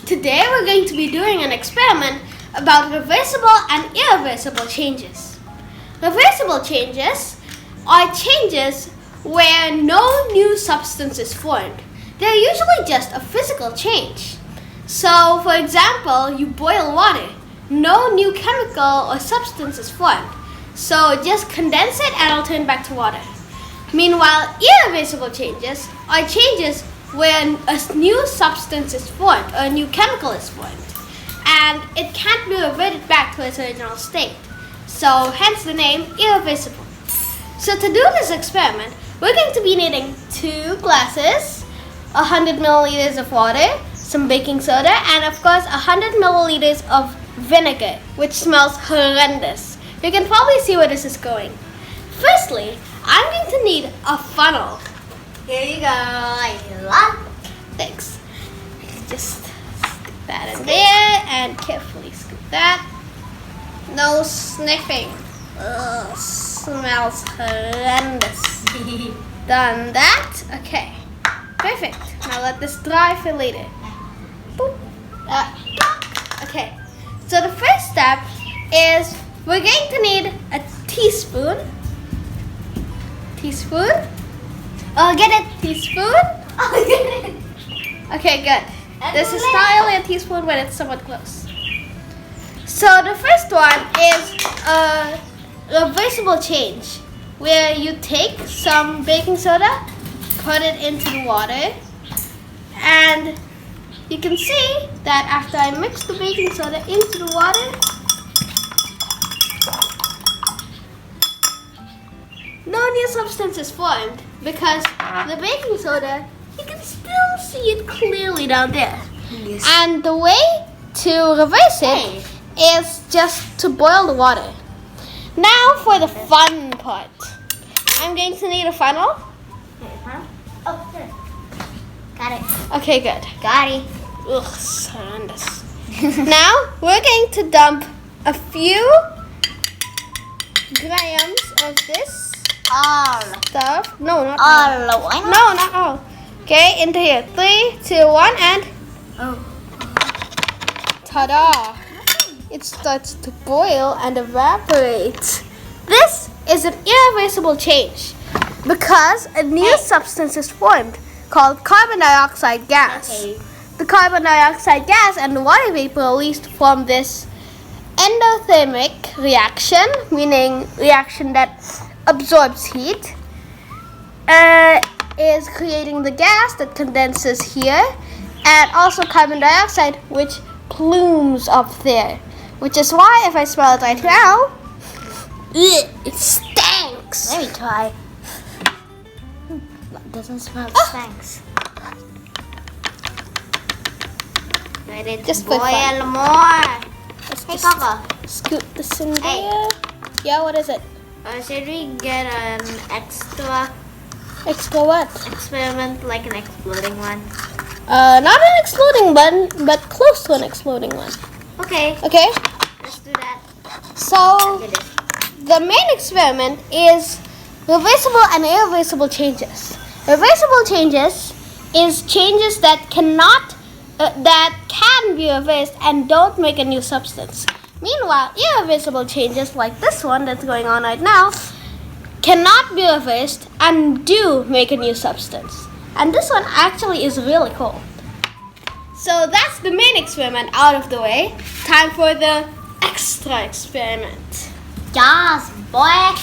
Today we're going to be doing an experiment about reversible and irreversible changes. Reversible changes are changes where no new substance is formed. They're usually just a physical change. So, for example, you boil water. No new chemical or substance is formed. So just condense it and it'll turn back to water. Meanwhile, irreversible changes are changes where a new substance is formed or a new chemical is formed. And it can't be reverted back to its original state. So hence the name irreversible. So to do this experiment, we're going to be needing 2 glasses, 100 milliliters of water, some baking soda, and of course 100 milliliters of vinegar, which smells horrendous. You can probably see where this is going. Firstly, I'm going to need a funnel. Here you go. Thanks. Just stick that in there and carefully scoop that. No sniffing. Ugh, smells horrendous. Done that. Okay. Perfect. Now let this dry for later. Boop. Okay. So the first step is we're going to need a teaspoon. Teaspoon? Oh, get it? Teaspoon? Oh, get it. Okay, good. This is not only a teaspoon, but it's somewhat close. So the first one is a reversible change, where you take some baking soda, put it into the water, and you can see that after I mix the baking soda into the water, no new substance is formed because the baking soda, you can still see it clearly down there. Yes. And the way to reverse it is just to boil the water. Now for the fun part. I'm going to need a funnel. Oh, here. Got it. Okay, good. Got it. Ugh, horrendous. Now we're going to dump a few grams of this All. stuff. No, not all. All. Why not? No, not all. Okay, into here. 3, 2, 1, and Oh. ta-da! It starts to boil and evaporate. This is an irreversible change because a new substance is formed called carbon dioxide gas. Okay. The carbon dioxide gas and the water vapor released from this endothermic reaction, meaning reaction that absorbs heat, is creating the gas that condenses here, and also carbon dioxide, which plumes up there. Which is why if I smell it right now, it stinks. Let me try. Doesn't smell thanks. Let it Just for boil fun. more. Let's Hey, just Papa. scoop this in Hey. there. Yeah, what is it? Should we get an extra Extra what? experiment, like an exploding one? Not an exploding one, but close to an exploding one. Okay, Okay? let's do that. So, Get it. the main experiment is reversible and irreversible changes. Reversible changes is changes that that can be reversed and don't make a new substance. Meanwhile, irreversible changes like this one that's going on right now cannot be reversed and do make a new substance. And this one actually is really cool. So that's the main experiment out of the way. Time for the extra experiment. Yes, boy.